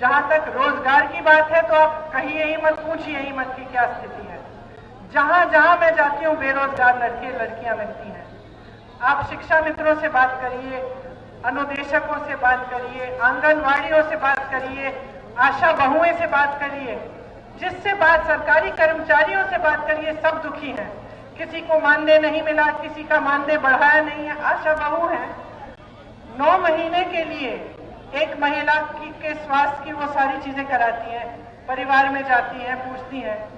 जहां तक रोजगार की बात है तो आप कहिए ही मत, पूछिए ही मत कि क्या स्थिति है। जहां जहां मैं जाती हूँ बेरोजगार लड़के लड़कियां मिलती हैं। आप शिक्षा मित्रों से बात करिए, अनुदेशकों से बात करिए, आंगनवाड़ियों से बात करिए, आशा बहुओं से बात करिए, जिससे बात सरकारी कर्मचारियों से बात करिए, सब दुखी हैं। किसी को मानदेय नहीं मिला, किसी का मानदेय बढ़ाया नहीं है। आशा बहू है, 9 महीने के लिए एक महिला के स्वास्थ्य की वो सारी चीजें कराती हैं, परिवार में जाती हैं, पूछती हैं,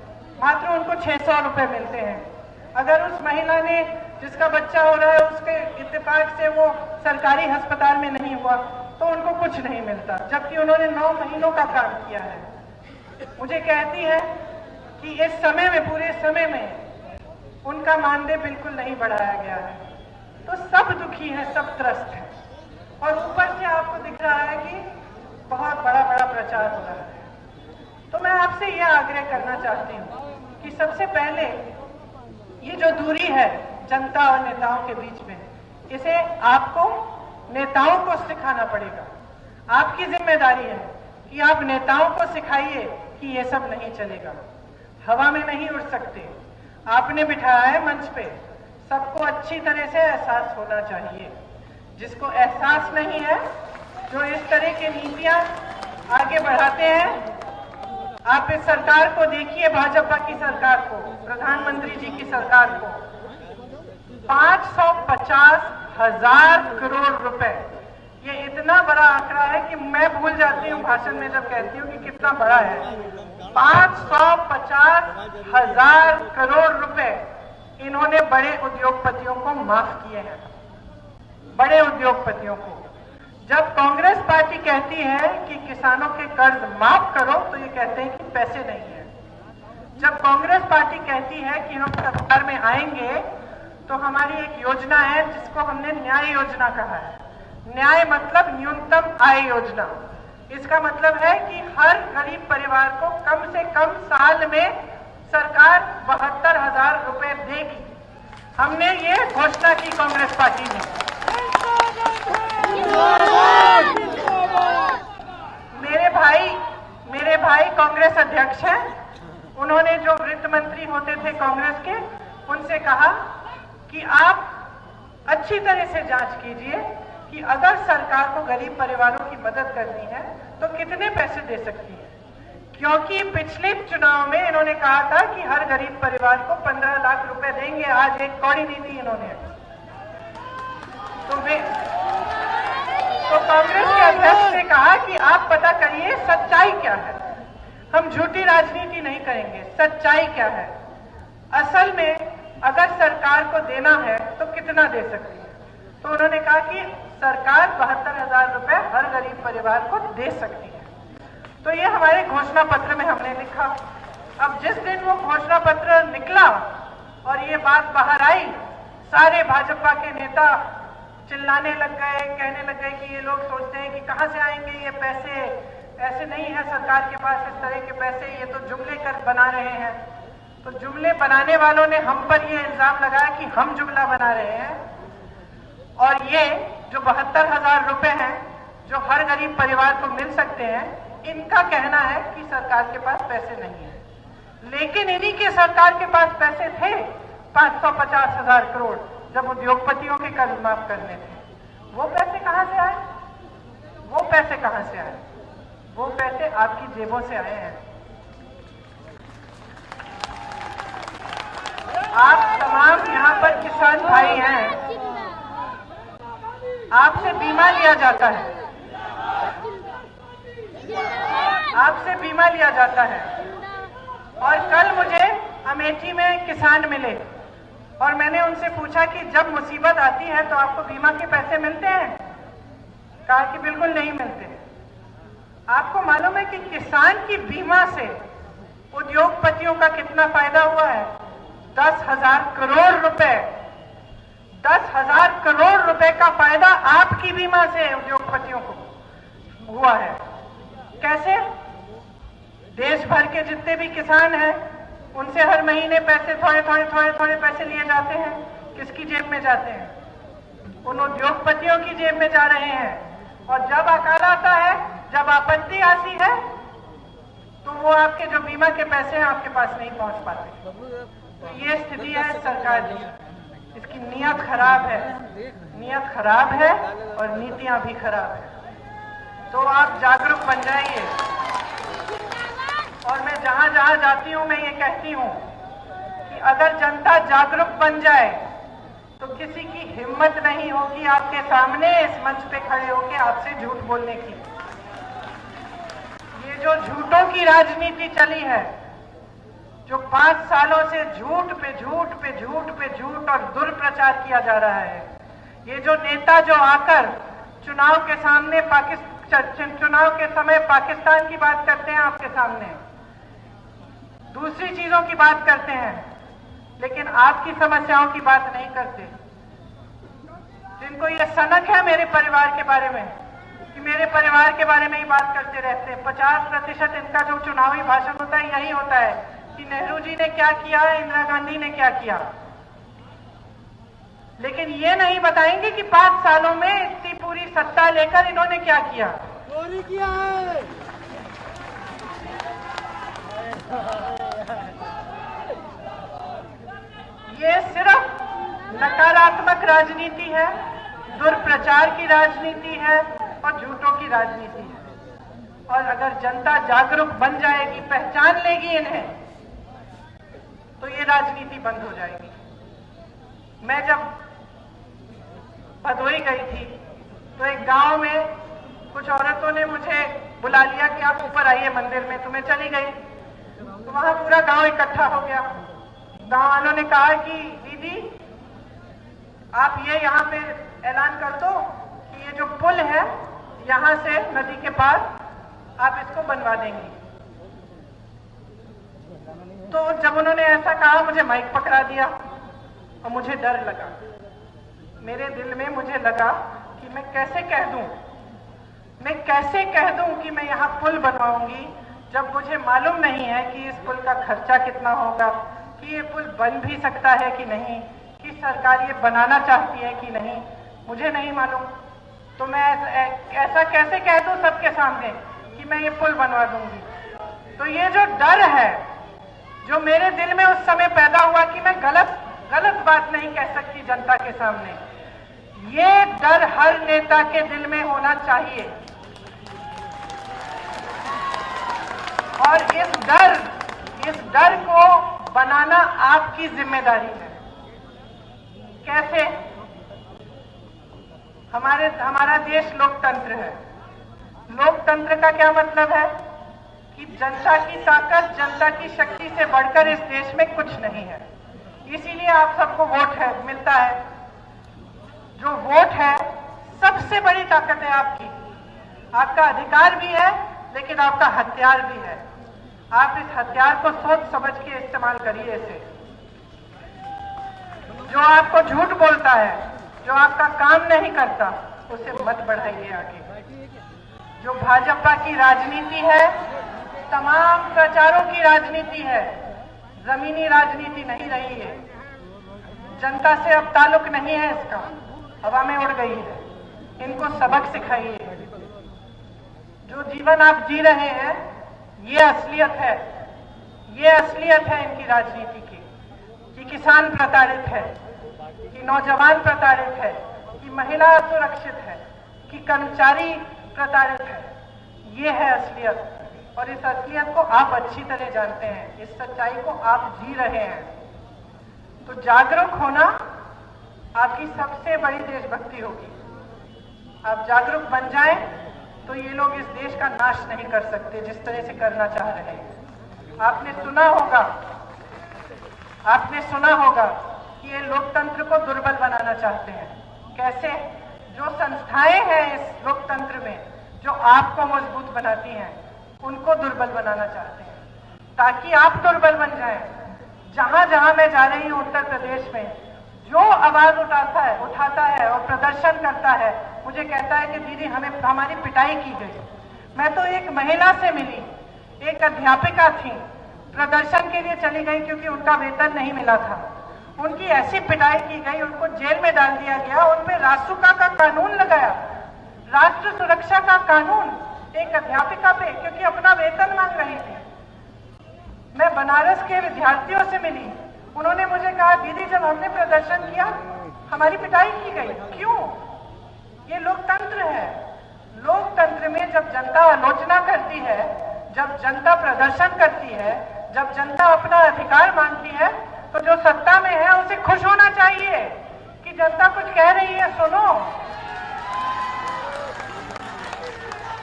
मात्र उनको 600 रुपए मिलते हैं। अगर उस महिला ने जिसका बच्चा हो रहा है उसके इत्तेफाक से वो सरकारी अस्पताल में नहीं हुआ तो उनको कुछ नहीं मिलता, जबकि उन्होंने 9 महीनों का काम किया है। मुझे कहती है कि इस समय में, पूरे समय में उनका मानदेय बिल्कुल नहीं बढ़ाया गया है। तो सब दुखी हैं, सब त्रस्त हैं। और ऊपर से आपको दिख रहा है कि बहुत बड़ा बड़ा प्रचार हो रहा है। तो मैं आपसे यह आग्रह करना चाहती हूँ कि सबसे पहले ये जो दूरी है जनता और नेताओं के बीच में, इसे आपको नेताओं को सिखाना पड़ेगा। आपकी जिम्मेदारी है कि आप नेताओं को सिखाइए कि ये सब नहीं चलेगा, हवा में नहीं उड़ सकते। आपने बिठाया है मंच पे, सबको अच्छी तरह से एहसास होना चाहिए। जिसको एहसास नहीं है, जो इस तरह की नीतियां आगे बढ़ाते हैं, आप इस सरकार को देखिए, भाजपा की सरकार को, प्रधानमंत्री जी की सरकार को 550,000 करोड़ रुपए, ये इतना बड़ा आंकड़ा है कि मैं भूल जाती हूँ भाषण में जब कहती हूँ कि कितना बड़ा है। 550,000 करोड़ रुपए इन्होंने बड़े उद्योगपतियों को माफ किए हैं। बड़े उद्योगपतियों को। जब कांग्रेस पार्टी कहती है कि किसानों के कर्ज माफ करो तो ये कहते हैं कि पैसे नहीं है। जब कांग्रेस पार्टी कहती है कि हम सरकार में आएंगे तो हमारी एक योजना है जिसको हमने न्याय योजना कहा है। न्याय मतलब न्यूनतम आय योजना। इसका मतलब है कि हर गरीब परिवार को कम से कम साल में सरकार 72,000 रुपए देगी। हमने ये घोषणा की कांग्रेस पार्टी ने। मेरे भाई कांग्रेस अध्यक्ष हैं। उन्होंने जो वित्त मंत्री होते थे कांग्रेस के, उनसे कहा कि आप अच्छी तरह से जांच कीजिए कि अगर सरकार को गरीब परिवारों की मदद करनी है तो कितने पैसे दे सकती है। क्योंकि पिछले चुनाव में इन्होंने कहा था कि हर गरीब परिवार को 15 लाख रुपए देंगे। आज एक कौड़ी दी थी इन्होंने। तो कांग्रेस के अध्यक्ष ने कहा कि आप पता करिए सच्चाई क्या है, हम झूठी राजनीति नहीं करेंगे, सच्चाई क्या है। असल में अगर सरकार को देना है तो कितना दे सकती है। तो उन्होंने कहा कि सरकार 72,000 रुपए हर गरीब परिवार को दे सकती है। तो ये हमारे घोषणा पत्र में हमने लिखा। अब जिस दिन वो घोषणा पत्र निकला और ये बात बाहर आई, सारे भाजपा के नेता चिल्लाने लग गए, कहने लग गए कि ये लोग सोचते हैं कि कहां से आएंगे ये पैसे, ऐसे नहीं है सरकार के पास इस तरह के पैसे, ये तो जुमले कर बना रहे हैं। तो जुमले बनाने वालों ने हम पर ये इल्जाम लगाया कि हम जुमला बना रहे हैं। और ये जो 72,000 रुपए हैं जो हर गरीब परिवार को मिल सकते हैं, इनका कहना है कि सरकार के पास पैसे नहीं है। लेकिन इन्हीं के सरकार के पास पैसे थे 550,000 करोड़ जब उद्योगपतियों के कर्ज माफ करने थे। वो पैसे कहां से आए? वो पैसे कहां से आए? वो पैसे आपकी जेबों से आए हैं। आप तमाम यहाँ पर किसान भाई हैं, आपसे बीमा लिया जाता है, आपसे बीमा लिया जाता है। और कल मुझे अमेठी में किसान मिले और मैंने उनसे पूछा कि जब मुसीबत आती है तो आपको बीमा के पैसे मिलते हैं? कहा कि बिल्कुल नहीं मिलते। आपको मालूम है कि किसान की बीमा से उद्योगपतियों का कितना फायदा हुआ है? 10,000 करोड़ रुपए। 10,000 करोड़ रुपए का फायदा आपकी बीमा से उद्योगपतियों को हुआ है। कैसे? देश भर के जितने भी किसान हैं उनसे हर महीने पैसे थोड़े पैसे लिए जाते हैं। किसकी जेब में जाते हैं? उन उद्योगपतियों की जेब में जा रहे हैं। और जब अकाल आता है जब आपत्ति आती है तो वो आपके जो बीमा के पैसे हैं आपके पास नहीं पहुंच पाते। तो ये स्थिति है सरकार की, इसकी नीयत खराब है, नीयत खराब है और नीतियां भी खराब है। तो आप जागरूक बन जाइए। और मैं जहां जहां जाती हूं मैं ये कहती हूं कि अगर जनता जागरूक बन जाए तो किसी की हिम्मत नहीं होगी आपके सामने इस मंच पे खड़े होकर आपसे झूठ बोलने की। ये जो झूठों की राजनीति चली है, जो 5 सालों से झूठ पे झूठ पे झूठ पे झूठ और दुर्प्रचार किया जा रहा है, ये जो नेता जो आकर चुनाव के सामने चुनाव के समय पाकिस्तान की बात करते हैं आपके सामने, दूसरी चीजों की बात करते हैं, लेकिन आपकी समस्याओं की बात नहीं करते। जिनको ये सनक है मेरे परिवार के बारे में कि मेरे परिवार के बारे में ही बात करते रहते हैं, 50% इनका जो चुनावी भाषण होता है यही होता है कि नेहरू जी ने क्या किया, इंदिरा गांधी ने क्या किया, लेकिन ये नहीं बताएंगे कि 5 सालों में इतनी पूरी सत्ता लेकर इन्होंने क्या किया। चोरी किया है। ये सिर्फ नकारात्मक राजनीति है, दुर्प्रचार की राजनीति है और झूठों की राजनीति है। और अगर जनता जागरूक बन जाएगी, पहचान लेगी इन्हें, तो ये राजनीति बंद हो जाएगी। मैं जब भदोई गई थी तो एक गांव में कुछ औरतों ने मुझे बुला लिया कि आप ऊपर आइए मंदिर में, तो मैं चली गई। तो वहां पूरा गांव इकट्ठा हो गया। गांव वालों ने कहा कि दीदी आप ये यहाँ पे ऐलान कर दो कि ये जो पुल है यहाँ से नदी के पार आप इसको बनवा देंगी। तो जब उन्होंने ऐसा कहा मुझे माइक पकड़ा दिया और मुझे डर लगा। मेरे दिल में मुझे लगा कि मैं कैसे कह दूं कि मैं यहाँ पुल बनवाऊंगी जब मुझे मालूम नहीं है कि इस पुल का खर्चा कितना होगा, कि ये पुल बन भी सकता है कि नहीं, कि सरकार ये बनाना चाहती है कि नहीं, मुझे नहीं मालूम। तो मैं ऐसा कैसे कह दूं सबके सामने कि मैं ये पुल बनवा दूंगी। तो ये जो डर है जो मेरे दिल में उस समय पैदा हुआ कि मैं गलत बात नहीं कह सकती जनता के सामने, ये डर हर नेता के दिल में होना चाहिए। और इस डर को बनाना आपकी जिम्मेदारी है। कैसे? हमारा देश लोकतंत्र है। लोकतंत्र का क्या मतलब है कि जनता की ताकत, जनता की शक्ति से बढ़कर इस देश में कुछ नहीं है। इसीलिए आप सबको वोट मिलता है। जो वोट है सबसे बड़ी ताकत है आपकी। आपका अधिकार भी है लेकिन आपका हथियार भी है। आप इस हथियार को सोच समझ के इस्तेमाल करिए इसे। जो आपको झूठ बोलता है, जो आपका काम नहीं करता, उसे मत बढ़ाइए आगे। जो भाजपा की राजनीति है तमाम प्रचारों की राजनीति है, जमीनी राजनीति नहीं रही है। जनता से अब ताल्लुक नहीं है इसका, हवा में उड़ गई है। इनको सबक सिखाइए। जो जीवन आप जी रहे हैं ये असलियत है, ये असलियत है इनकी राजनीति की। कि किसान प्रताड़ित है, कि नौजवान प्रताड़ित है, कि महिला असुरक्षित है, कि कर्मचारी प्रताड़ित है। ये है असलियत और इस असलियत को आप अच्छी तरह जानते हैं, इस सच्चाई को आप जी रहे हैं। तो जागरूक होना आपकी सबसे बड़ी देशभक्ति होगी। आप जागरूक बन जाएं तो ये लोग इस देश का नाश नहीं कर सकते जिस तरह से करना चाह रहे हैं। आपने सुना होगा कि ये लोकतंत्र को दुर्बल बनाना चाहते हैं। कैसे? जो संस्थाएं हैं इस लोकतंत्र में जो आपको मजबूत बनाती हैं उनको दुर्बल बनाना चाहते हैं ताकि आप दुर्बल बन जाएं। जहां जहां मैं जा रही हूं उत्तर प्रदेश में, जो आवाज उठाता है और प्रदर्शन करता है, मुझे कहता है कि दीदी हमारी पिटाई की गई। मैं तो एक महिला से मिली, एक अध्यापिका थी, प्रदर्शन के लिए चली गई क्योंकि उनका वेतन नहीं मिला था। उनकी ऐसी पिटाई की गई, उनको जेल में डाल दिया गया, उन पे रासुका का कानून लगाया, राष्ट्र सुरक्षा का कानून। एक अध्यापिका पे, क्योंकि अपना वेतन मांग रही थी। मैं बनारस के विद्यार्थियों से मिली, उन्होंने मुझे कहा दीदी जब हमने प्रदर्शन किया हमारी पिटाई की गई। क्यों? ये लोकतंत्र है। लोकतंत्र में जब जनता आलोचना करती है, जब जनता प्रदर्शन करती है, जब जनता अपना अधिकार मांगती है, तो जो सत्ता में है उसे खुश होना चाहिए कि जनता कुछ कह रही है, सुनो।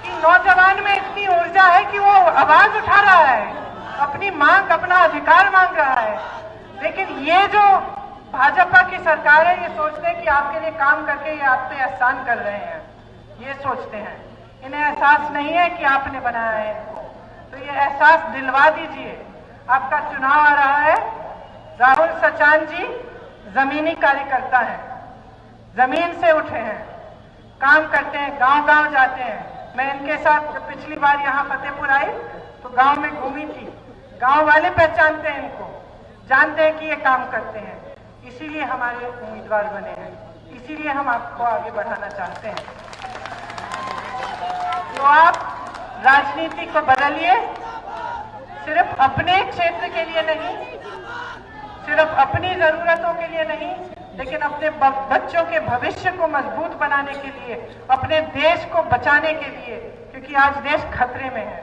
कि नौजवान में इतनी ऊर्जा है कि वो आवाज उठा रहा है, अपनी मांग, अपना अधिकार मांग रहा है। लेकिन ये जो भाजपा की सरकार है, ये सोचते हैं कि आपके लिए काम करके ये आप पे एहसान कर रहे हैं, ये सोचते हैं। इन्हें एहसास नहीं है कि आपने बनाया है इनको, तो ये एहसास दिलवा दीजिए। आपका चुनाव आ रहा है। राहुल सचान जी जमीनी कार्यकर्ता हैं, जमीन से उठे हैं, काम करते हैं, गांव-गांव जाते हैं। मैं इनके साथ जब पिछली बार यहाँ फतेहपुर आई तो गांव में घूमी थी। गांव वाले पहचानते हैं इनको, जानते हैं कि ये काम करते हैं, इसीलिए हमारे उम्मीदवार बने हैं, इसीलिए हम आपको आगे बढ़ाना चाहते हैं। तो आप राजनीति को बदलिए, सिर्फ अपने क्षेत्र के लिए नहीं, सिर्फ अपनी जरूरतों के लिए नहीं, लेकिन अपने बच्चों के भविष्य को मजबूत बनाने के लिए, अपने देश को बचाने के लिए, क्योंकि आज देश खतरे में है।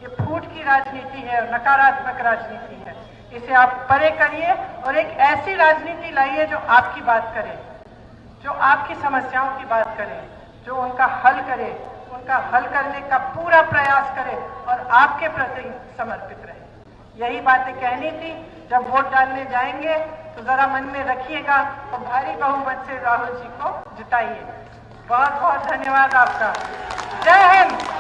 ये फूट की राजनीति है, नकारात्मक राजनीति है। इसे आप परे करिए और एक ऐसी राजनीति लाइए जो आपकी बात करे, जो आपकी समस्याओं की बात करे, जो उनका हल करे, उनका हल करने का पूरा प्रयास करे और आपके प्रति समर्पित रहे। यही बातें कहनी थी। जब वोट डालने जाएंगे तो जरा मन में रखिएगा और भारी बहुमत से राहुल जी को जिताइए। बहुत बहुत धन्यवाद आपका। जय हिंद।